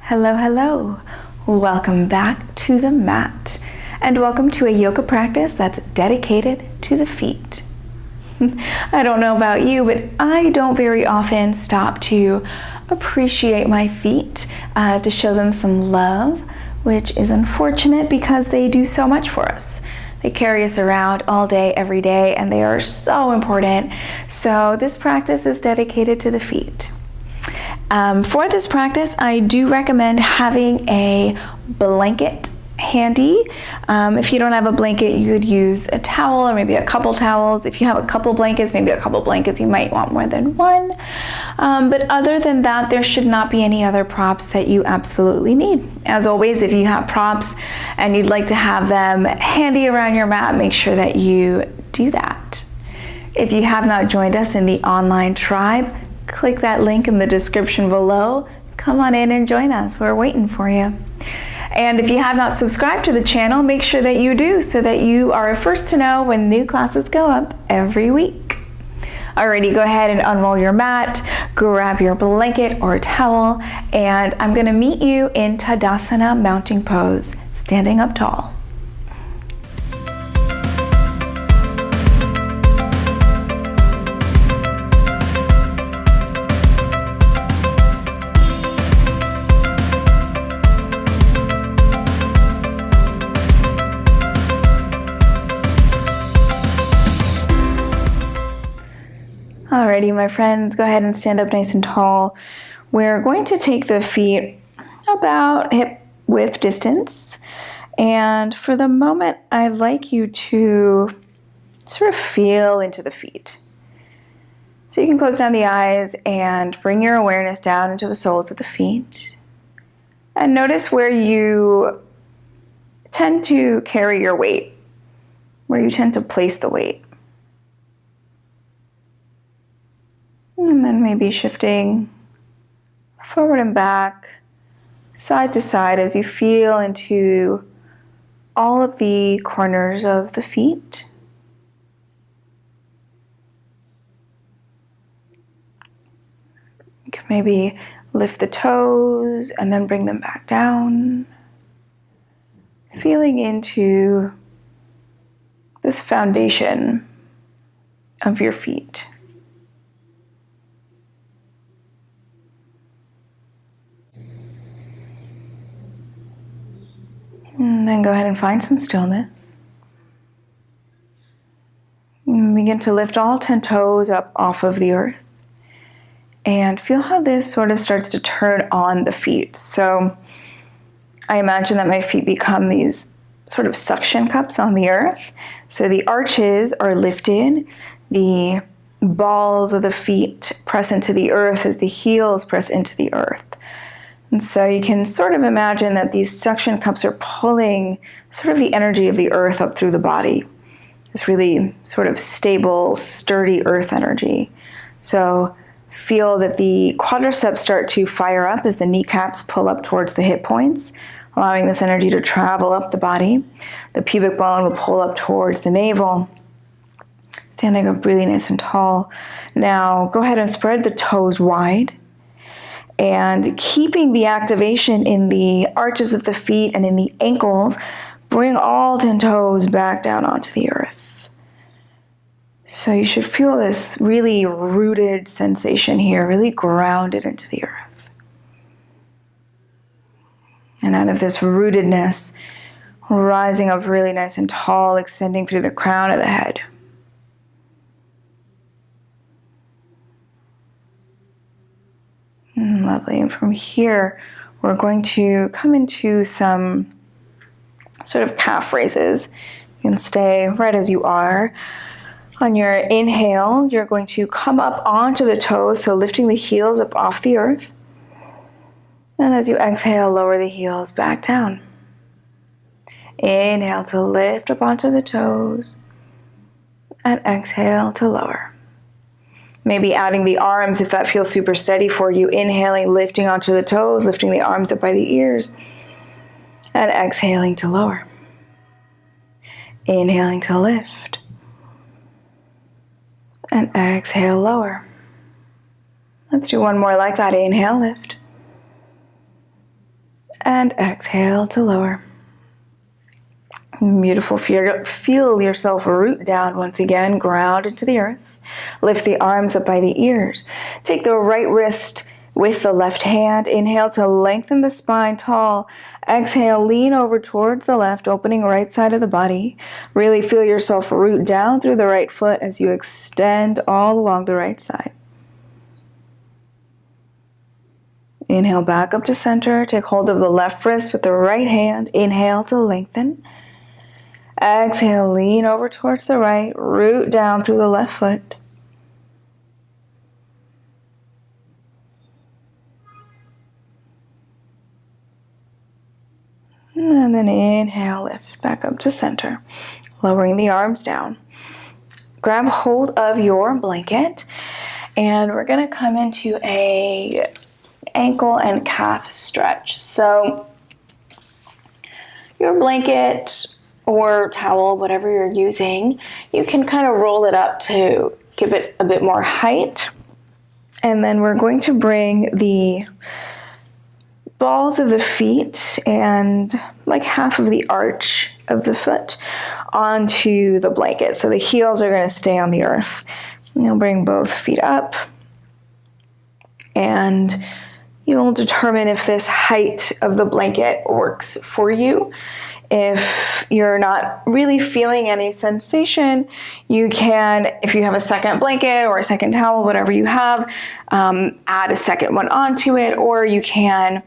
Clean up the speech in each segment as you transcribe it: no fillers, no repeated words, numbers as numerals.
Hello, hello. Welcome back to the mat, and welcome to a yoga practice that's dedicated to the feet. I don't know about you, but I don't very often stop to appreciate my feet, to show them some love, which is unfortunate because they do so much for us. They carry us around all day, every day, and they are so important. So this practice is dedicated to the feet. For this practice, I do recommend having a blanket handy. If you don't have a blanket, you could use a towel or maybe a couple towels. If you have a couple blankets, maybe a couple blankets, you might want more than one. But other than that, there should not be any other props that you absolutely need. As always, if you have props and you'd like to have them handy around your mat, make sure that you do that. If you have not joined us in the online tribe, click that link in the description below. Come on in and join us. We're waiting for you. And if you have not subscribed to the channel, make sure that you do so that you are first to know when new classes go up every week. Alrighty, go ahead and unroll your mat, grab your blanket or towel, and I'm going to meet you in Tadasana mounting pose, standing up tall. Alrighty, my friends, go ahead and stand up nice and tall. We're going to take the feet about hip width distance. And for the moment, I'd like you to sort of feel into the feet. So you can close down the eyes and bring your awareness down into the soles of the feet. And notice where you tend to carry your weight, where you tend to place the weight. And then maybe shifting forward and back, side to side as you feel into all of the corners of the feet. You can maybe lift the toes and then bring them back down, feeling into this foundation of your feet. And then go ahead and find some stillness. And begin to lift all 10 toes up off of the earth. And feel how this sort of starts to turn on the feet. So I imagine that my feet become these sort of suction cups on the earth. So the arches are lifted. The balls of the feet press into the earth as the heels press into the earth. And so you can sort of imagine that these suction cups are pulling sort of the energy of the earth up through the body. This really sort of stable, sturdy earth energy. So feel that the quadriceps start to fire up as the kneecaps pull up towards the hip points, allowing this energy to travel up the body. The pubic bone will pull up towards the navel, standing up really nice and tall. Now go ahead and spread the toes wide. And keeping the activation in the arches of the feet and in the ankles, bring all 10 toes back down onto the earth. So you should feel this really rooted sensation here, really grounded into the earth. And out of this rootedness, rising up really nice and tall, extending through the crown of the head. Lovely. And from here, we're going to come into some sort of calf raises. You can stay right as you are. On your inhale, you're going to come up onto the toes, so lifting the heels up off the earth. And as you exhale, lower the heels back down. Inhale to lift up onto the toes, and exhale to lower. Maybe adding the arms if that feels super steady for you. Inhaling, lifting onto the toes, lifting the arms up by the ears, and exhaling to lower. Inhaling to lift, and exhale, lower. Let's do one more like that. Inhale, lift, And exhale to lower. Beautiful. Feel yourself root down once again. Ground into the earth. Lift the arms up by the ears. Take the right wrist with the left hand. Inhale to lengthen the spine tall. Exhale, lean over towards the left, opening right side of the body. Really feel yourself root down through the right foot as you extend all along the right side. Inhale back up to center. Take hold of the left wrist with the right hand. Inhale to lengthen. Exhale, lean over towards the right, root down through the left foot. And then inhale, lift back up to center, lowering the arms down. Grab hold of your blanket, and we're going to come into a ankle and calf stretch. So your blanket or towel, whatever you're using, you can kind of roll it up to give it a bit more height. And then we're going to bring the balls of the feet and like half of the arch of the foot onto the blanket. So the heels are going to stay on the earth. You'll bring both feet up, and you'll determine if this height of the blanket works for you. If you're not really feeling any sensation, you can, if you have a second blanket or a second towel, whatever you have, add a second one onto it, or you can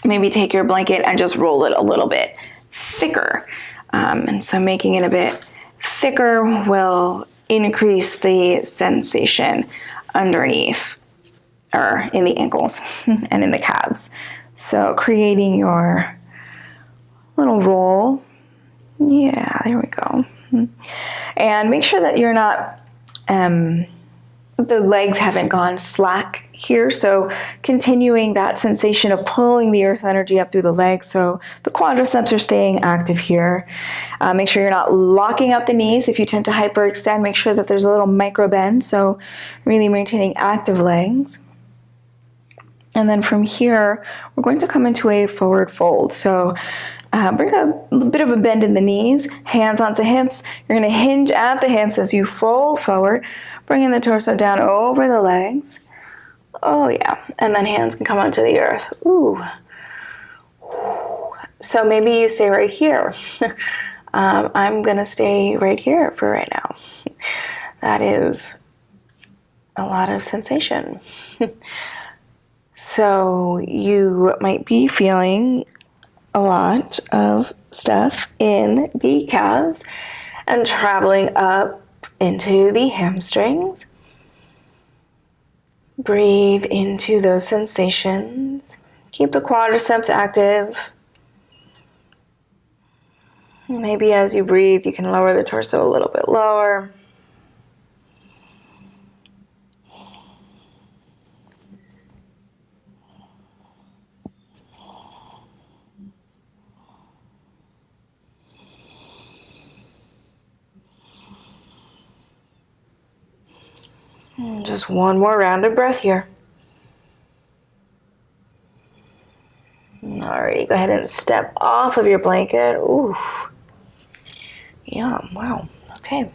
maybe take your blanket and just roll it a little bit thicker. And so making it a bit thicker will increase the sensation underneath, or in the ankles and in the calves. So creating your little roll. Yeah, there we go. And make sure that you're not, the legs haven't gone slack here. So continuing that sensation of pulling the earth energy up through the legs. So the quadriceps are staying active here. Make sure you're not locking out the knees. If you tend to hyperextend, make sure that there's a little micro bend. So really maintaining active legs. And then from here, we're going to come into a forward fold. So bring a bit of a bend in the knees, hands onto hips. You're going to hinge at the hips as you fold forward, bringing the torso down over the legs. Oh yeah, and then hands can come onto the earth. Ooh. So maybe you stay right here. I'm going to stay right here for right now. That is a lot of sensation. So you might be feeling a lot of stuff in the calves and traveling up into the hamstrings. Breathe into those sensations. Keep the quadriceps active. Maybe as you breathe, you can lower the torso a little bit lower. Just one more round of breath here. Alrighty, go ahead and step off of your blanket. Ooh, yum, wow, okay.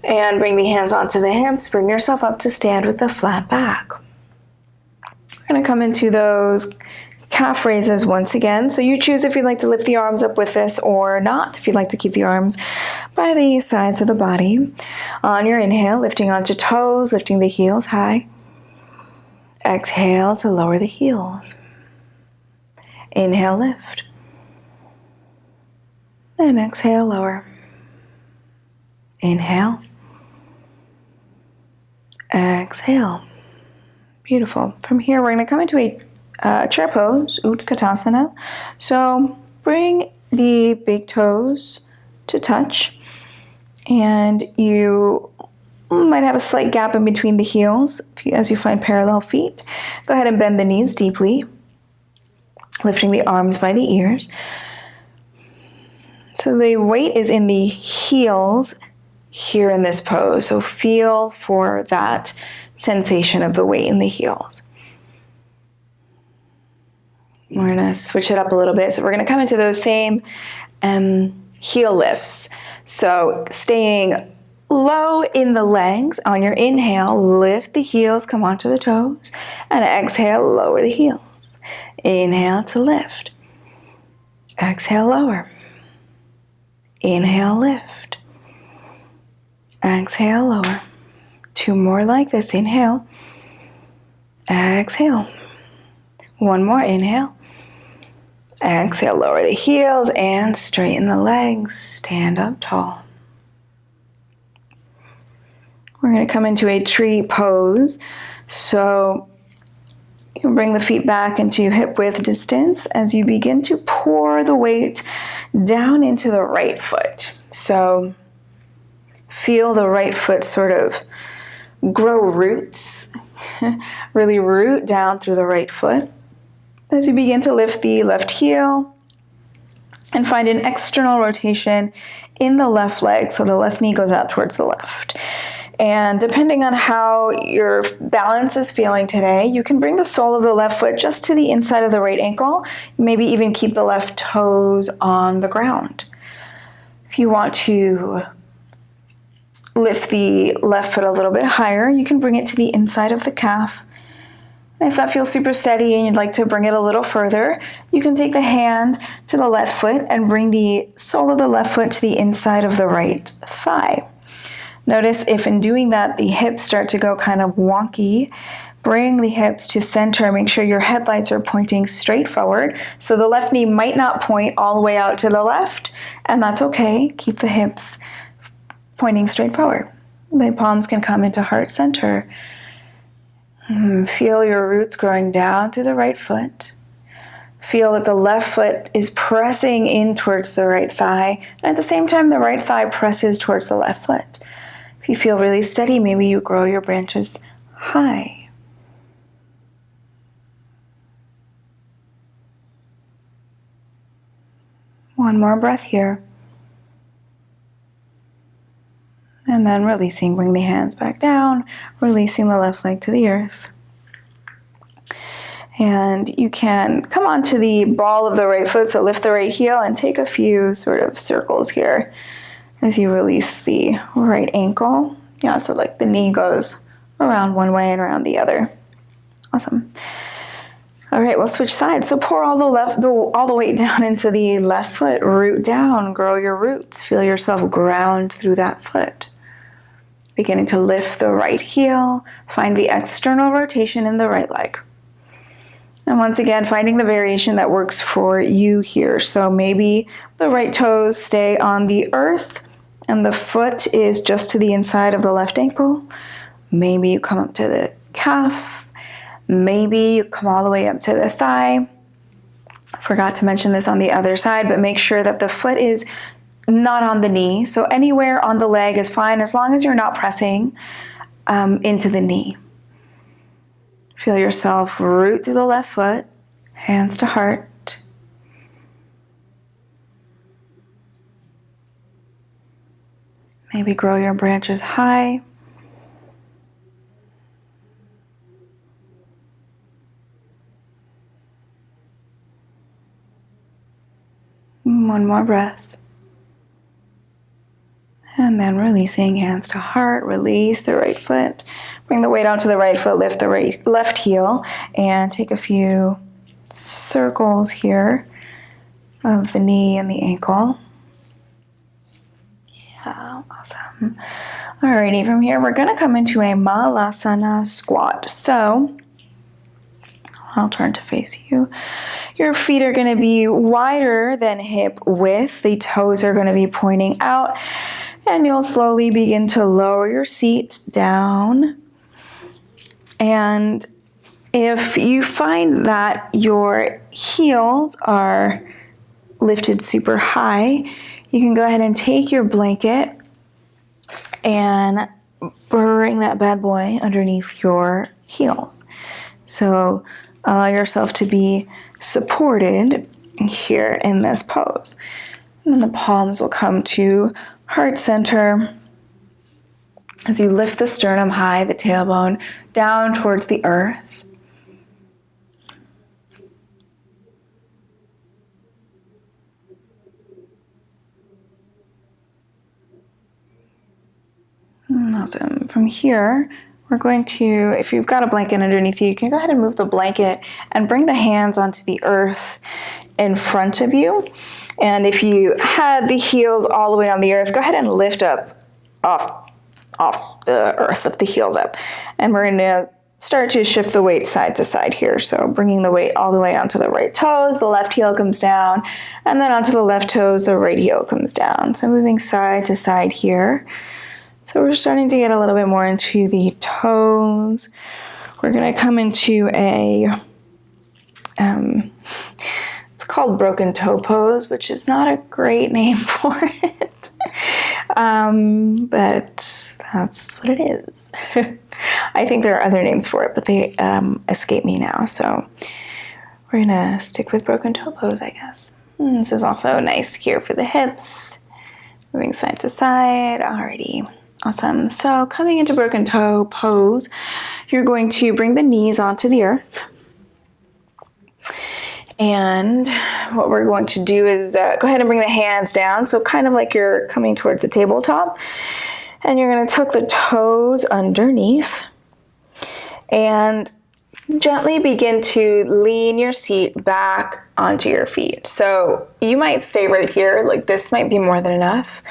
And bring the hands onto the hips. Bring yourself up to stand with the flat back. We're gonna come into those calf raises once again. So you choose if you'd like to lift the arms up with this or not, if you'd like to keep the arms by the sides of the body. On your inhale, lifting onto toes, lifting the heels high. Exhale to lower the heels. Inhale, lift. And exhale, lower. Inhale. Exhale. Beautiful. From here, we're going to come into a chair pose, Utkatasana. So bring the big toes to touch, and you might have a slight gap in between the heels as you find parallel feet. Go ahead and bend the knees deeply, lifting the arms by the ears. So the weight is in the heels here in this pose. So feel for that sensation of the weight in the heels. We're gonna switch it up a little bit. So we're gonna come into those same heel lifts. So staying low in the legs. On your inhale, lift the heels, come onto the toes, and exhale, lower the heels. Inhale to lift. Exhale, lower. Inhale, lift. Exhale, lower. 2 more like this. Inhale. Exhale. 1 more. Inhale. Exhale, lower the heels and straighten the legs. Stand up tall. We're going to come into a tree pose. So you can bring the feet back into hip width distance as you begin to pour the weight down into the right foot. So feel the right foot sort of grow roots, really root down through the right foot. As you begin to lift the left heel and find an external rotation in the left leg, so the left knee goes out towards the left. And depending on how your balance is feeling today, you can bring the sole of the left foot just to the inside of the right ankle, maybe even keep the left toes on the ground. If you want to lift the left foot a little bit higher, you can bring it to the inside of the calf. If that feels super steady and you'd like to bring it a little further, you can take the hand to the left foot and bring the sole of the left foot to the inside of the right thigh. Notice if in doing that, the hips start to go kind of wonky, bring the hips to center. Make sure your headlights are pointing straight forward. So the left knee might not point all the way out to the left, and that's okay. Keep the hips pointing straight forward. The palms can come into heart center. Feel your roots growing down through the right foot. Feel that the left foot is pressing in towards the right thigh, and at the same time, the right thigh presses towards the left foot. If you feel really steady, maybe you grow your branches high. One more breath here. And then releasing, bring the hands back down, releasing the left leg to the earth. And you can come onto the ball of the right foot, so lift the right heel and take a few sort of circles here as you release the right ankle. Yeah, so like the knee goes around one way and around the other. Awesome. All right, we'll switch sides. So pour all the weight down into the left foot. Root down, grow your roots. Feel yourself ground through that foot. Beginning to lift the right heel. Find the external rotation in the right leg. And once again, finding the variation that works for you here. So maybe the right toes stay on the earth and the foot is just to the inside of the left ankle. Maybe you come up to the calf. Maybe you come all the way up to the thigh. Forgot to mention this on the other side, but make sure that the foot is not on the knee. So anywhere on the leg is fine as long as you're not pressing into the knee. Feel yourself root through the left foot, hands to heart. Maybe grow your branches high. One more breath. And then releasing, hands to heart, release the right foot. Bring the weight onto the right foot, lift the left heel, and take a few circles here of the knee and the ankle. Yeah, awesome. Alrighty, from here we're gonna come into a Malasana squat. So I'll turn to face you. Your feet are gonna be wider than hip width. The toes are gonna be pointing out, and you'll slowly begin to lower your seat down. And if you find that your heels are lifted super high, you can go ahead and take your blanket and bring that bad boy underneath your heels. So allow yourself to be supported here in this pose. And then the palms will come to heart center. As you lift the sternum high, the tailbone down towards the earth. Awesome. From here, we're going to, if you've got a blanket underneath you, you can go ahead and move the blanket and bring the hands onto the earth in front of you. And if you had the heels all the way on the earth, go ahead and lift up off the earth, lift the heels up. And we're going to start to shift the weight side to side here. So bringing the weight all the way onto the right toes, the left heel comes down, and then onto the left toes, the right heel comes down. So moving side to side here. So we're starting to get a little bit more into the toes. We're going to come into a, it's called broken toe pose, which is not a great name for it. But that's what it is. I think there are other names for it, but they escape me now. So we're going to stick with broken toe pose, I guess. This is also nice here for the hips. Moving side to side. Alrighty. Awesome. So coming into broken toe pose, you're going to bring the knees onto the earth. And what we're going to do is go ahead and bring the hands down. So kind of like you're coming towards the tabletop. And you're going to tuck the toes underneath. And gently begin to lean your seat back onto your feet. So you might stay right here. Like this might be more than enough.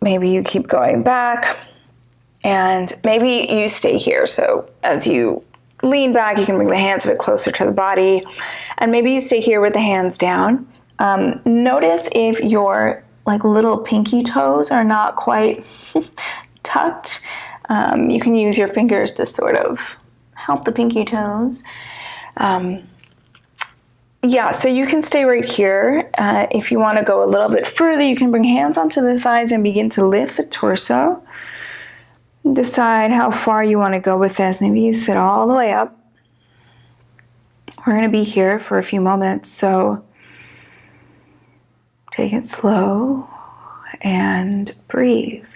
Maybe you keep going back, and maybe you stay here. So as you lean back, you can bring the hands a bit closer to the body, and maybe you stay here with the hands down. Notice if your like little pinky toes are not quite tucked. You can use your fingers to sort of help the pinky toes. Yeah, so you can stay right here. If you want to go a little bit further, you can bring hands onto the thighs and begin to lift the torso. Decide how far you want to go with this. Maybe you sit all the way up. We're going to be here for a few moments, so take it slow and breathe.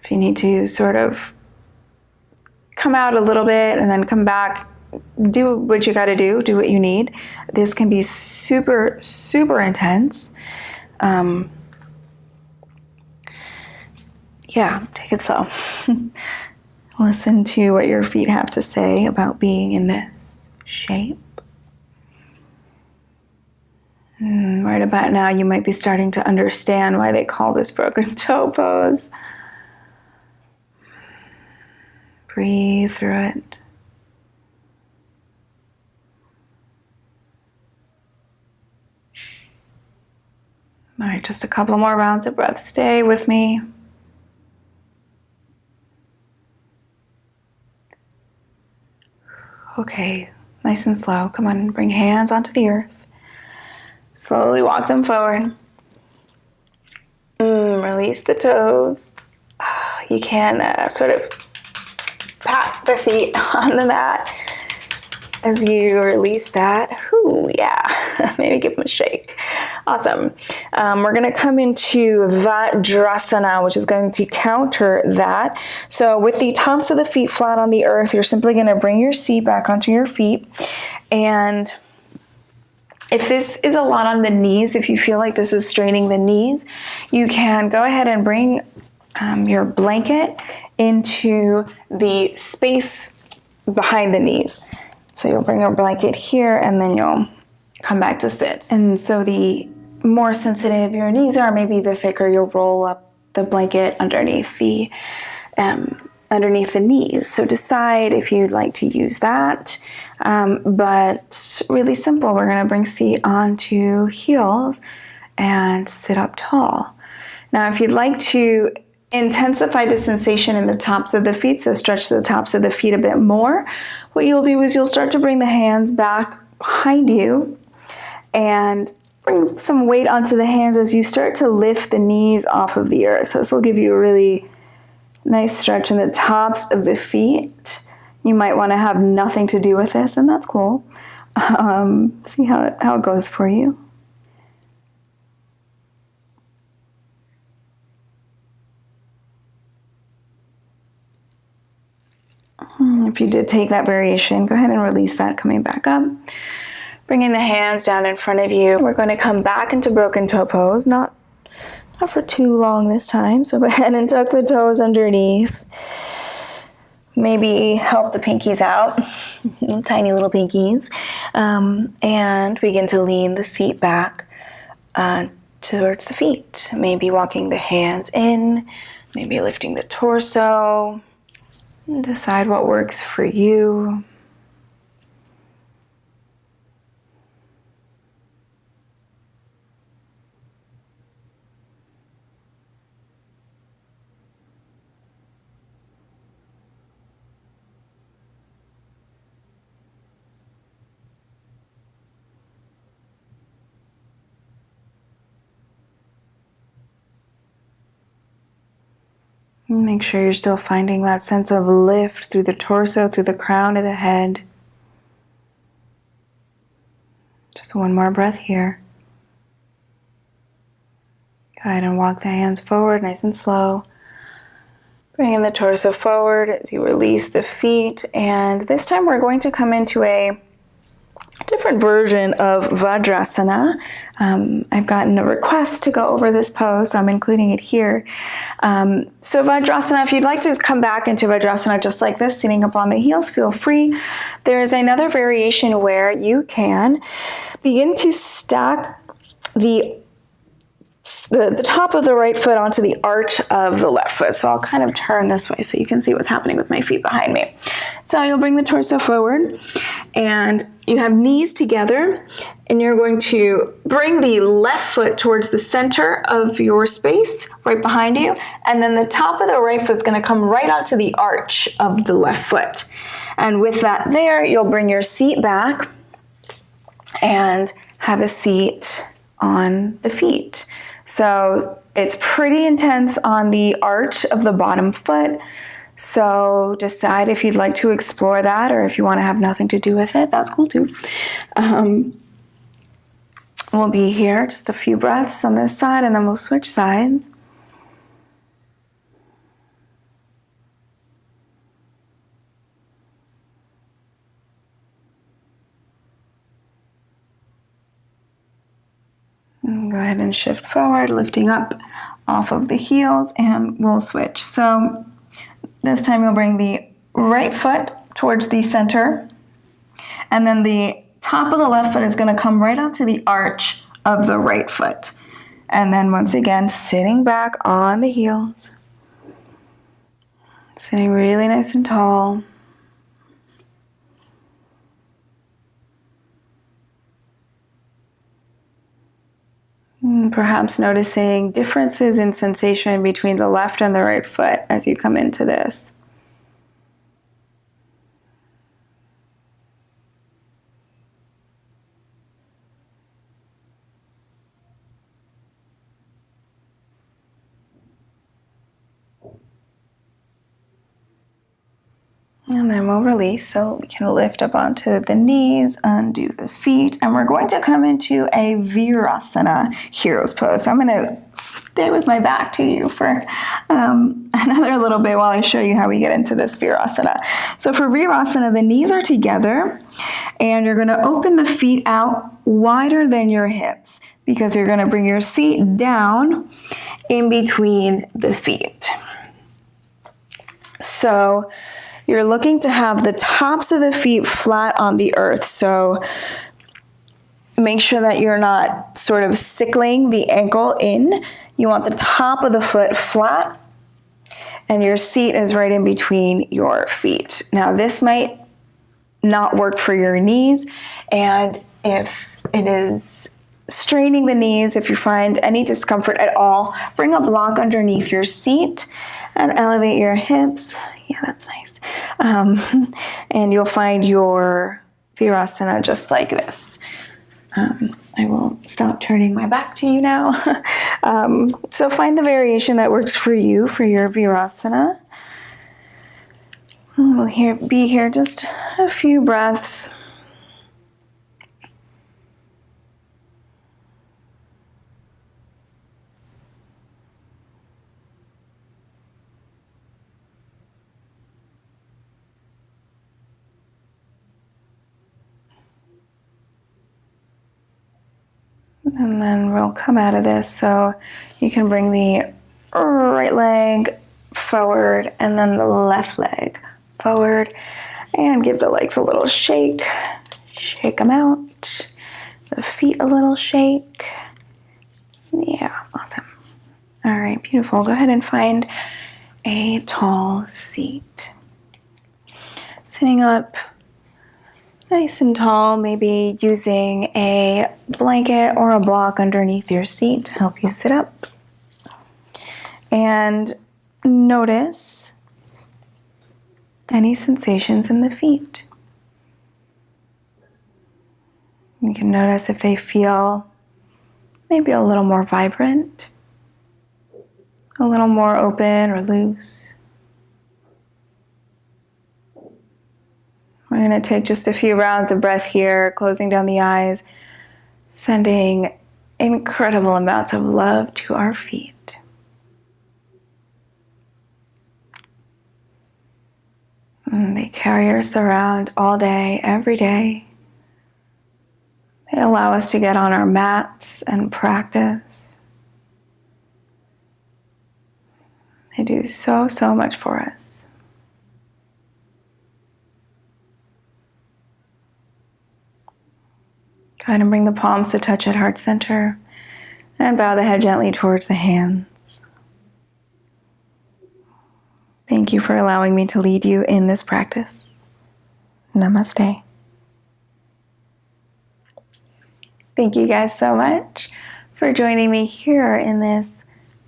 If you need to sort of come out a little bit and then come back, do what you got to do what you need. This can be super, super intense. Yeah, take it slow. Listen to what your feet have to say about being in this shape. Right about now, you might be starting to understand why they call this broken toe pose. Breathe through it. All right, just a couple more rounds of breath. Stay with me. Okay, nice and slow. Come on, bring hands onto the earth. Slowly walk them forward. Release the toes. You can sort of pat the feet on the mat as you release that. Ooh, yeah. Maybe give them a shake. Awesome. We're going to come into Vajrasana, which is going to counter that. So with the tops of the feet flat on the earth, you're simply going to bring your seat back onto your feet. And if this is a lot on the knees, if you feel like this is straining the knees, you can go ahead and bring your blanket into the space behind the knees. So you'll bring your blanket here and then you'll come back to sit. And so the more sensitive your knees are, maybe the thicker you'll roll up the blanket underneath the knees. So decide if you'd like to use that. But really simple, we're gonna bring seat onto heels and sit up tall. Now, if you'd like to intensify the sensation in the tops of the feet, so stretch the tops of the feet a bit more, what you'll do is you'll start to bring the hands back behind you and bring some weight onto the hands as you start to lift the knees off of the earth. So this will give you a really nice stretch in the tops of the feet. You might want to have nothing to do with this, and that's cool. See how it goes for you. If you did take that variation, go ahead and release that coming back up. Bringing the hands down in front of you. We're going to come back into broken toe pose, not for too long this time. So go ahead and tuck the toes underneath. Maybe help the pinkies out, tiny little pinkies, and begin to lean the seat back towards the feet. Maybe walking the hands in, maybe lifting the torso. Decide what works for you. Make sure you're still finding that sense of lift through the torso, through the crown of the head. Just one more breath here. Go ahead and walk the hands forward, nice and slow. Bringing the torso forward as you release the feet. And this time we're going to come into a different version of Vajrasana. I've gotten a request to go over this pose, so I'm including it here. So Vajrasana, if you'd like to just come back into Vajrasana just like this, sitting up on the heels, feel free. There is another variation where you can begin to stack the top of the right foot onto the arch of the left foot. So I'll kind of turn this way so you can see what's happening with my feet behind me. So you'll bring the torso forward and you have knees together and you're going to bring the left foot towards the center of your space right behind you. And then the top of the right foot is going to come right onto the arch of the left foot. And with that there, you'll bring your seat back and have a seat on the feet. So it's pretty intense on the arch of the bottom foot. So decide if you'd like to explore that or if you want to have nothing to do with it. That's cool too. We'll be here just a few breaths on this side and then we'll switch sides. Go ahead and shift forward, lifting up off of the heels, and we'll switch. So this time you'll bring the right foot towards the center, and then the top of the left foot is going to come right onto the arch of the right foot. And then once again, sitting back on the heels, sitting really nice and tall. Perhaps noticing differences in sensation between the left and the right foot as you come into this. And then we'll release, so we can lift up onto the knees, undo the feet, and we're going to come into a Virasana hero's pose. So I'm going to stay with my back to you for another little bit while I show you how we get into this Virasana. So for Virasana, the knees are together, and you're going to open the feet out wider than your hips because you're going to bring your seat down in between the feet. So you're looking to have the tops of the feet flat on the earth. So make sure that you're not sort of sickling the ankle in. You want the top of the foot flat and your seat is right in between your feet. Now this might not work for your knees, and if it is straining the knees, if you find any discomfort at all, bring a block underneath your seat and elevate your hips. Yeah, that's nice. And you'll find your Virasana just like this. I will stop turning my back to you now. So find the variation that works for you for your Virasana. We'll be here just a few breaths. And then we'll come out of this. So you can bring the right leg forward and then the left leg forward, and give the legs a little shake. Shake them out. The feet a little shake. Yeah, awesome. All right, beautiful. Go ahead and find a tall seat. Sitting up nice and tall, maybe using a blanket or a block underneath your seat to help you sit up. And notice any sensations in the feet. You can notice if they feel maybe a little more vibrant, a little more open or loose. We're going to take just a few rounds of breath here, closing down the eyes, sending incredible amounts of love to our feet. And they carry us around all day, every day. They allow us to get on our mats and practice. They do so, so much for us. Go ahead and bring the palms to touch at heart center and bow the head gently towards the hands. Thank you for allowing me to lead you in this practice. Namaste. Thank you guys so much for joining me here in this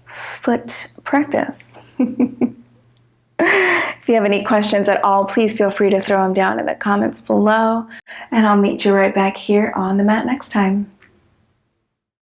foot practice. If you have any questions at all, please feel free to throw them down in the comments below, and I'll meet you right back here on the mat next time.